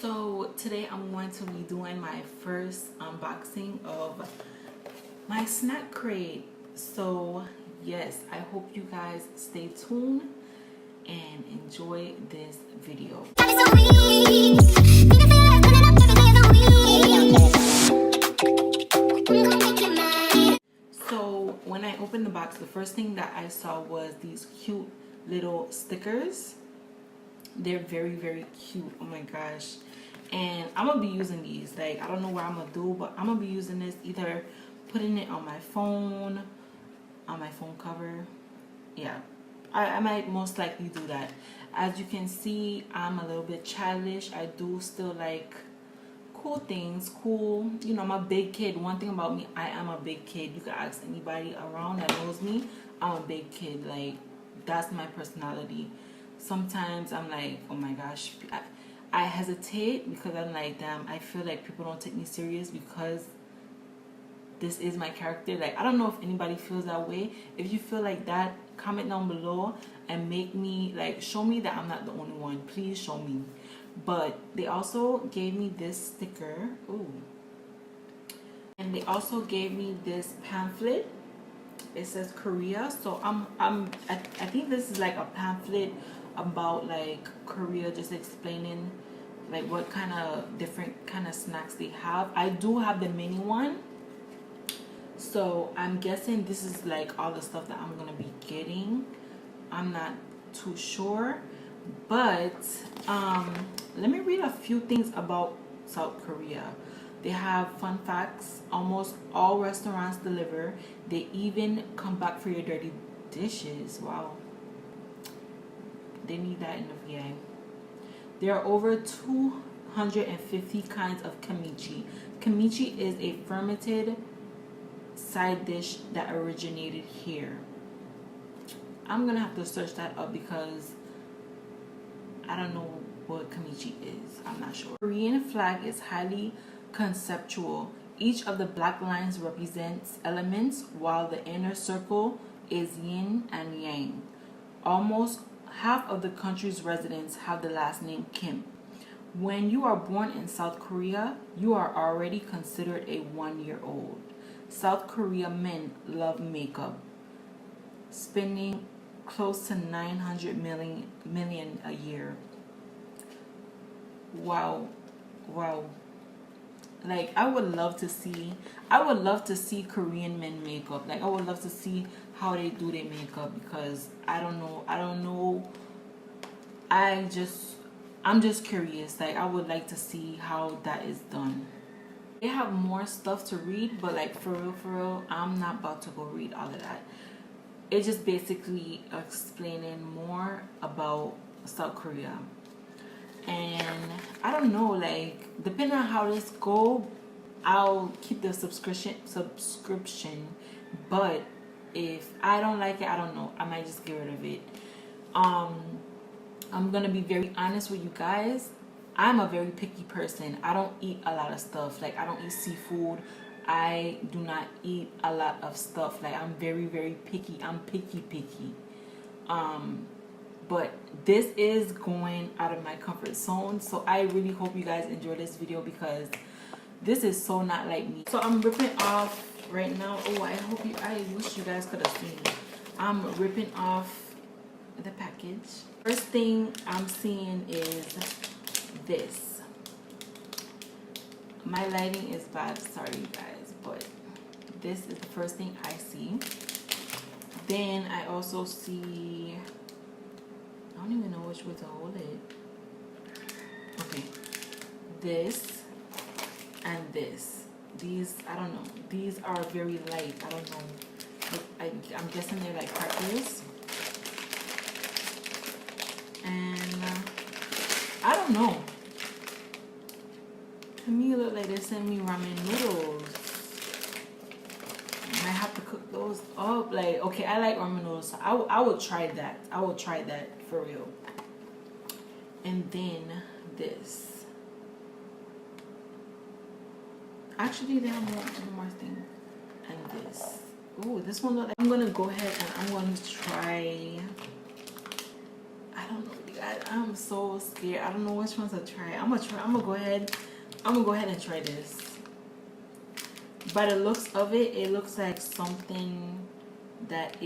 So today I'm going to be doing my first unboxing of my SnackCrate. So yes, I hope you guys stay tuned and enjoy this video. So when I opened the box, the first thing that I saw was these cute little stickers. They're very, very cute. Oh my gosh. And I'm gonna be using these. Like, I don't know what I'm gonna do, but I'm gonna be using this, either putting it on my phone cover. Yeah, I might most likely do that. As you can see, I'm a little bit childish. I do still like cool things, cool, you know, I'm a big kid. One thing about me, I am a big kid. You can ask anybody around that knows me, I'm a big kid. Like, that's my personality. Sometimes I'm like, oh my gosh, I hesitate because I'm like, damn, I feel like people don't take me serious because this is my character. Like, I don't know if anybody feels that way. If you feel like that, comment down below and make me, like, show me that I'm not the only one. Please show me. But they also gave me this sticker. Ooh. And they also gave me this pamphlet. It says Korea. So I think this is like a pamphlet about like Korea, just explaining like what kind of different kind of snacks they have. I do have the mini one, so I'm guessing this is like all the stuff that I'm gonna be getting. I'm not too sure, but let me read a few things about South Korea. They have fun facts. Almost all restaurants deliver. They even come back for your dirty dishes. Wow. They need that in the VA. There are over 250 kinds of kimchi. Kimchi is a fermented side dish that originated here. I'm gonna have to search that up because I don't know what kimchi is. I'm not sure. Korean flag is highly conceptual. Each of the black lines represents elements, while the inner circle is yin and yang. Almost half of the country's residents have the last name Kim. When you are born in South Korea, you are already considered a 1-year-old. South Korea men love makeup, spending close to 900 million a year. Wow. Like, I would love to see Korean men makeup. Like, I would love to see how they do their makeup, because I don't know. I'm just curious. Like, I would like to see how that is done. They have more stuff to read, but like, for real, I'm not about to go read all of that. It's just basically explaining more about South Korea. And I don't know, like, depending on how this go, I'll keep the subscription. But if I don't like it, I don't know, I might just get rid of it. I'm gonna be very honest with you guys. I'm a very picky person. I don't eat a lot of stuff. Like, I don't eat seafood. I do not eat a lot of stuff. Like, I'm very, very picky. I'm picky. But this is going out of my comfort zone, so I really hope you guys enjoy this video because this is so not like me. So I'm ripping off right now. Oh, I wish you guys could have seen. I'm ripping off the package. First thing I'm seeing is this. My lighting is bad, sorry you guys, but this is the first thing I see. Then I also see, I don't even know which way to hold it. Okay, this and this. These, I don't know. These are very light. I don't know. I'm guessing they're like crackers. And I don't know. To me, it look like they sent me ramen noodles. I might have to cook those up. Like, okay, I like ramen noodles, so I would try that. I will try that for real. And then this. Actually, they have one more thing. And this. Oh, this one look like, I'm gonna go ahead and I'm going to try. I don't know, you I'm so scared. I don't know which ones to try. I'm gonna go ahead and try this. By the looks of it, it looks like something that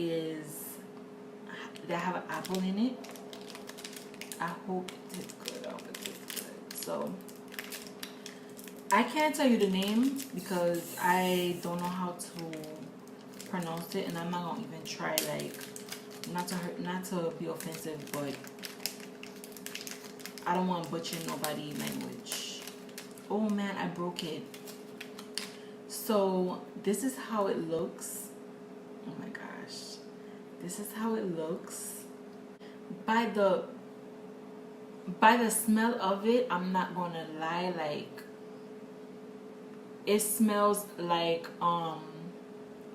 have an apple in it. I hope it tastes good. I hope it tastes good. So I can't tell you the name because I don't know how to pronounce it, and I'm not gonna even try, like, not to be offensive, but I don't want to butcher nobody's language. Oh man, I broke it. So this is how it looks. Oh my gosh, this is how it looks. By the smell of it, I'm not gonna lie, like, it smells like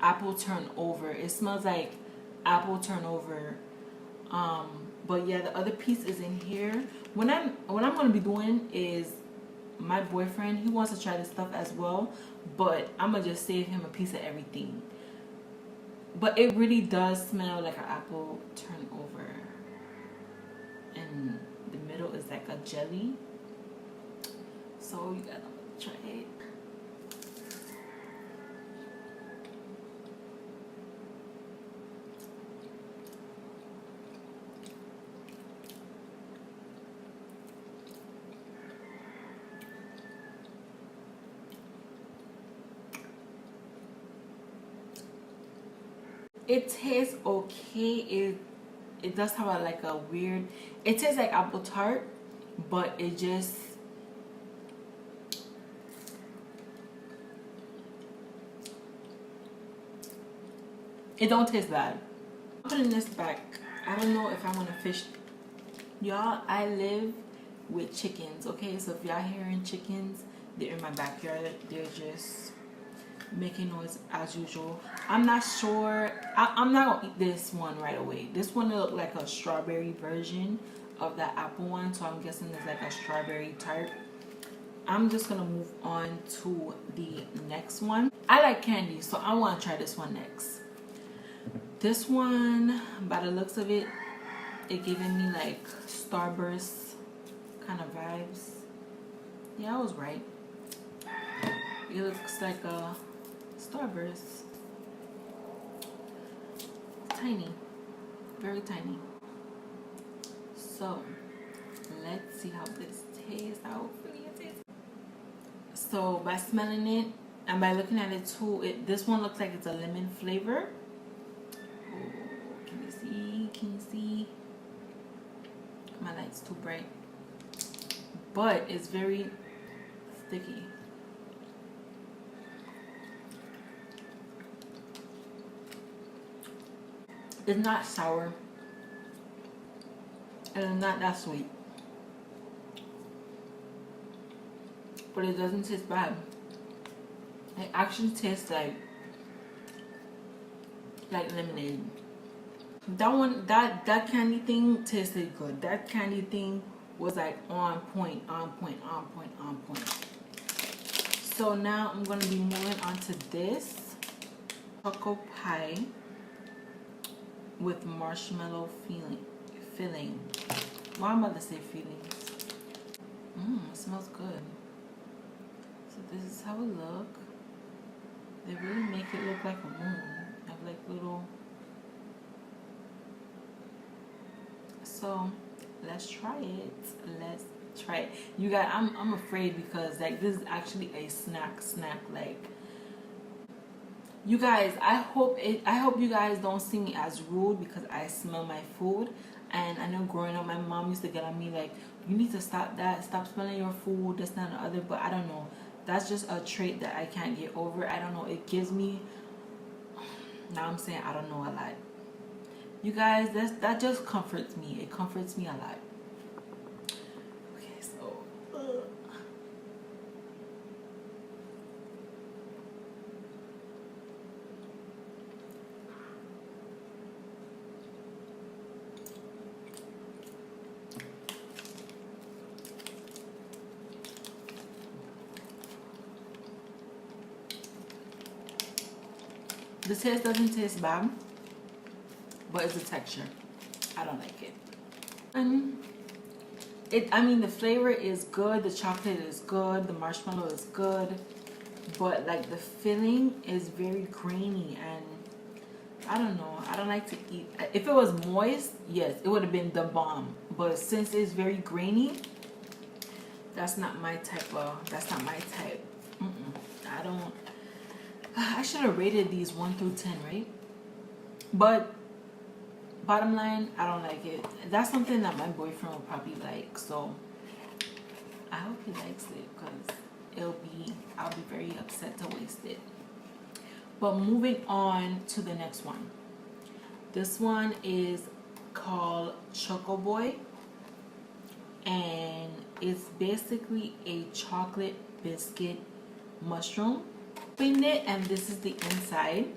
apple turnover. It smells like apple turnover. But yeah, the other piece is in here. What I'm gonna be doing is, my boyfriend, he wants to try this stuff as well, but I'm gonna just save him a piece of everything. But it really does smell like an apple turnover, and the middle is like a jelly. So you gotta try it. It tastes okay. It does have like a weird, it tastes like apple tart, but it just, it don't taste bad. I'm putting this back. I don't know if I want to fish. Y'all, I live with chickens, okay? So if y'all hearing chickens, they're in my backyard. They're just making noise as usual. I'm not sure. I'm not gonna eat this one right away. This one look like a strawberry version of that apple one, so I'm guessing it's like a strawberry tart. I'm just gonna move on to the next one. I like candy, so I want to try this one next. This one, by the looks of it, it giving me like Starburst kind of vibes. Yeah, I was right. It looks like a Starburst. Tiny, very tiny. So let's see how this tastes. Hopefully it tastes. So by smelling it and by looking at it too, this one looks like it's a lemon flavor. Oh, can you see? Can you see? My light's too bright, but it's very sticky. It's not sour, and it's not that sweet, but it doesn't taste bad. It actually tastes like lemonade. That one, that candy thing tasted good. That candy thing was like on point, on point, on point, on point. So now I'm gonna be moving on to this choco pie with marshmallow filling. Why am I about to say feelings? It smells good. So this is how it look. They really make it look like a moon. Have like little. So let's try it. Let's try it. You guys, I'm afraid because like this is actually a snack like. You guys, I hope you guys don't see me as rude because I smell my food. And I know growing up, my mom used to get on me like, you need to stop that, stop smelling your food, this, that, and the other. But I don't know. That's just a trait that I can't get over. I don't know. It gives me, now I'm saying I don't know a lot. You guys, that just comforts me. It comforts me a lot. Okay, so. The taste doesn't taste bad, but it's the texture. I don't like it. And I mean, the flavor is good, the chocolate is good, the marshmallow is good, but like the filling is very grainy, and I don't know, I don't like to eat. If it was moist, yes, it would have been the bomb, but since it's very grainy, that's not my type. I don't. I should have rated these 1 through 10, right? But bottom line, I don't like it. That's something that my boyfriend will probably like, so I hope he likes it, because I'll be very upset to waste it. But moving on to the next one. This one is called Choco Boy, and it's basically a chocolate biscuit mushroom. Open it, and this is the inside,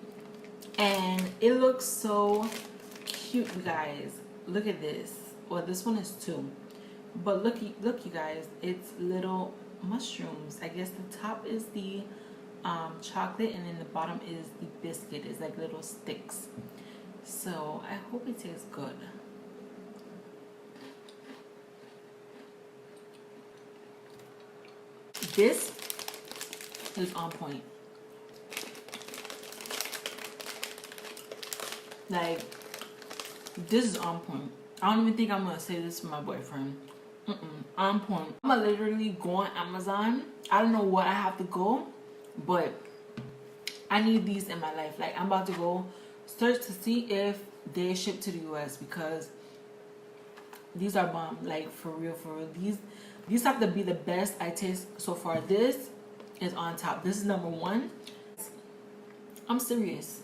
and it looks so cute, you guys. Look at this. Well, this one is 2, but look you guys, it's little mushrooms. I guess the top is the chocolate, and then the bottom is the biscuit. It's like little sticks. So I hope it tastes good. This is on point. Like, this is on point. I don't even think I'm gonna say this to my boyfriend. On point. I'm gonna literally go on Amazon. I don't know what I have to go, but I need these in my life. Like, I'm about to go search to see if they ship to the US, because these are bomb. Like, for real, for real. These have to be the best I taste so far. This is on top. This is number 1. I'm serious.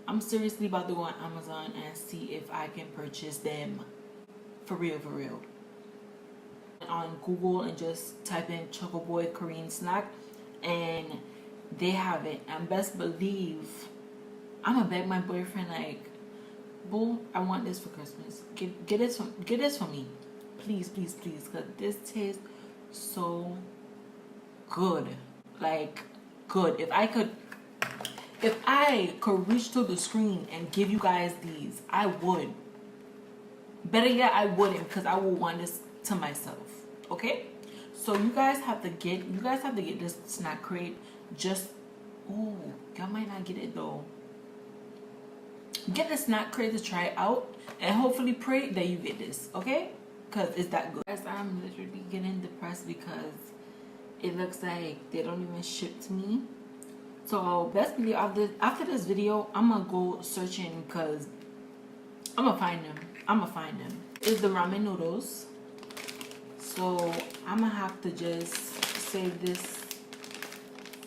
I'm seriously about to go on Amazon and see if I can purchase them. For real, for real. On Google and just type in Choco Boy Korean snack, and they have it. And best believe, I'm gonna beg my boyfriend, like, boo, I want this for Christmas. Get this for me. Please, please, please, because this tastes so good. Like, good. If I could reach to the screen and give you guys these, I would. Better yet, I wouldn't, because I will want this to myself. Okay? So you guys have to get this SnackCrate. Just, ooh, y'all might not get it though. Get the SnackCrate to try it out, and hopefully pray that you get this, okay? Because it's that good. Guys, I'm literally getting depressed because it looks like they don't even ship to me. So best believe after this video, I'm gonna go searching, because I'm gonna find them. It's the ramen noodles. So I'm gonna have to just save this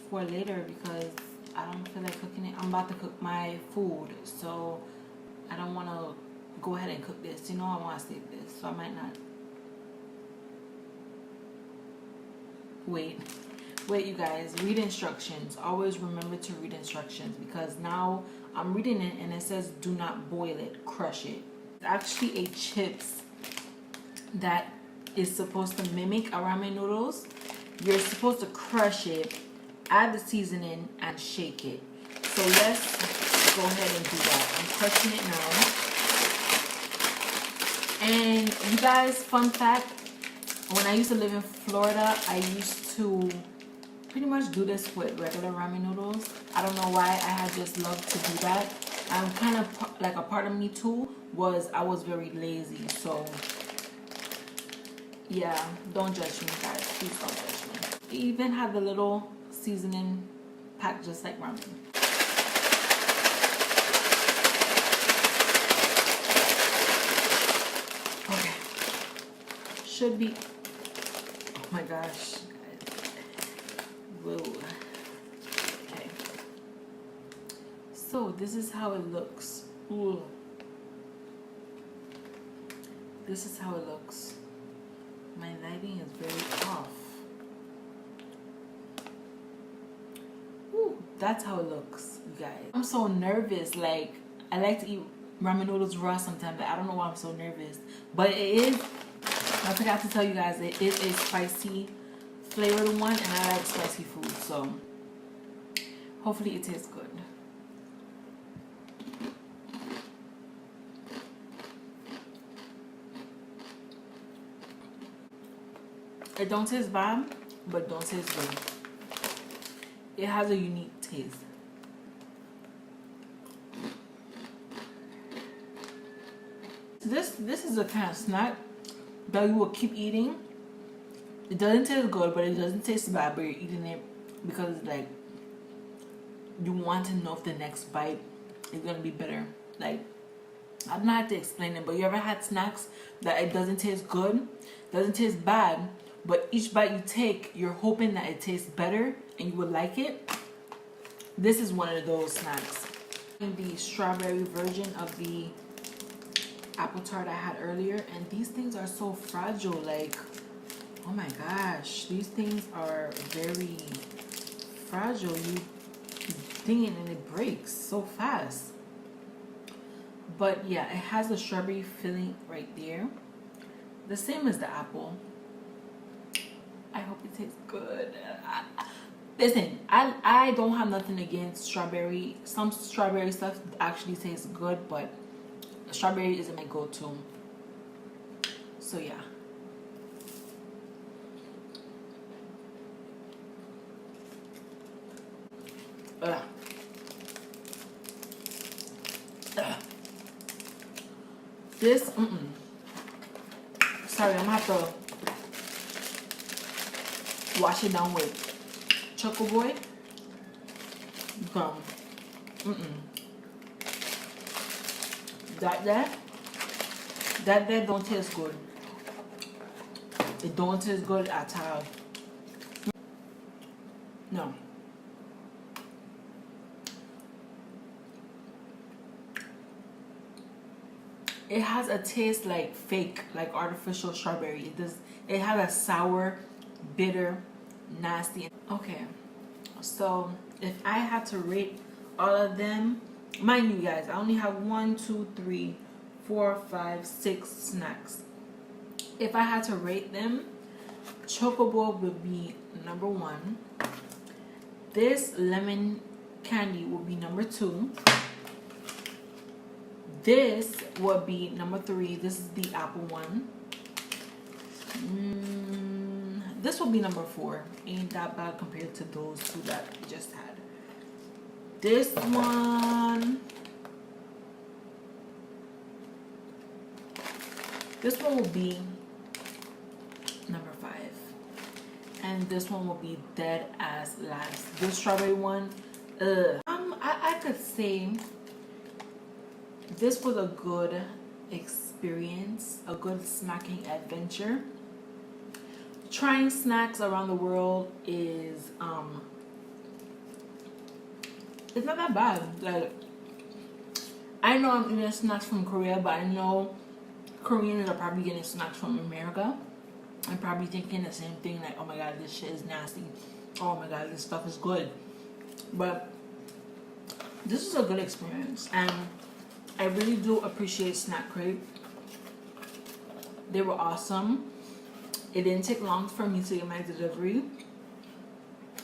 for later, because I don't feel like cooking it. I'm about to cook my food, so I don't want to go ahead and cook this. You know, I want to save this, so I might not. Wait, you guys, read instructions. Always remember to read instructions, because now I'm reading it and it says do not boil it, crush it. It's actually a chips that is supposed to mimic a ramen noodles. You're supposed to crush it, add the seasoning, and shake it. So let's go ahead and do that. I'm crushing it now. And you guys, fun fact, when I used to live in Florida, I used to pretty much do this with regular ramen noodles. I don't know why, I had just loved to do that. I'm kind of like, a part of me too was I was very lazy. So yeah, don't judge me, guys. Please don't judge me. It even had the little seasoning pack just like ramen. Okay, should be, oh my gosh, whoa. Okay, so this is how it looks. Ooh. This is how it looks. My lighting is very off. Ooh, that's how it looks, you guys. I'm so nervous. Like, I like to eat ramen noodles raw sometimes, but I don't know why I'm so nervous. But it is, I forgot to tell you guys, it is a spicy flavored one, and I like spicy food, so hopefully it tastes good. It don't taste bad, but don't taste good. It has a unique taste. This is a kind of snack that you will keep eating. It doesn't taste good, but it doesn't taste bad, but you're eating it because like you want to know if the next bite is gonna be better. Like, I don't have to explain it, but you ever had snacks that it doesn't taste good, doesn't taste bad, but each bite you take, you're hoping that it tastes better and you would like it? This is one of those snacks. The strawberry version of the apple tart I had earlier, and these things are so fragile. Like, oh my gosh, these things are very fragile. You ding it and it breaks so fast. But yeah, it has the strawberry filling right there, the same as the apple. I hope it tastes good. Listen, I don't have nothing against strawberry. Some strawberry stuff actually tastes good, but strawberry isn't my go-to. So yeah. Ugh. Ugh. This, sorry, I'm gonna have to wash it down with Choco Boy gum. That don't taste good. It don't taste good at all. No. It has a taste like fake, like artificial strawberry. It has a sour, bitter, nasty. Okay, so if I had to rate all of them, mind you guys, I only have 1, 2, 3, 4, 5, 6 snacks. If I had to rate them, Chocobo would be number 1. This lemon candy would be number 2. This would be number 3. This is the apple one. This will be number 4. Ain't that bad compared to those two that we just had. This one. This one will be number 5. And this one will be dead as last. This strawberry one, I could say this was a good experience, a good snacking adventure. Trying snacks around the world is it's not that bad. Like, I know I'm eating snacks from Korea, but I know Koreans are probably getting snacks from America. I'm probably thinking the same thing, like, oh my god, this shit is nasty. Oh my god, this stuff is good. But this is a good experience, and I really do appreciate SnackCrate. They were awesome. It didn't take long for me to get my delivery.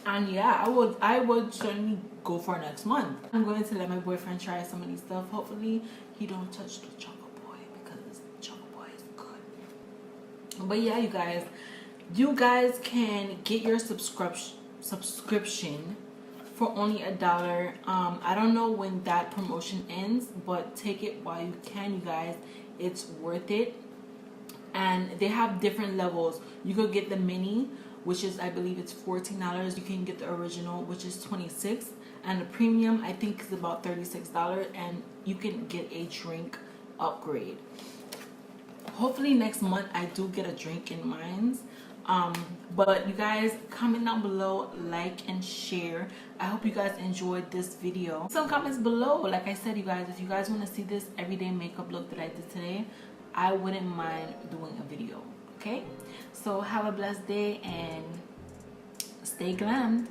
And yeah, I would certainly go for next month. I'm going to let my boyfriend try some of these stuff. Hopefully he don't touch the Choco Boy, because Choco Boy is good. But yeah, you guys can get your subscription for only $1. I don't know when that promotion ends, but take it while you can, you guys. It's worth it. And they have different levels. You could get the mini, which is, I believe it's $14. You can get the original, which is $26. And the premium, I think, is about $36. And you can get a drink upgrade. Hopefully next month I do get a drink in mine. But you guys, comment down below, like and share. I hope you guys enjoyed this video. Some comments below. Like I said, you guys, if you guys want to see this everyday makeup look that I did today, I wouldn't mind doing a video. Okay, so have a blessed day and stay glammed.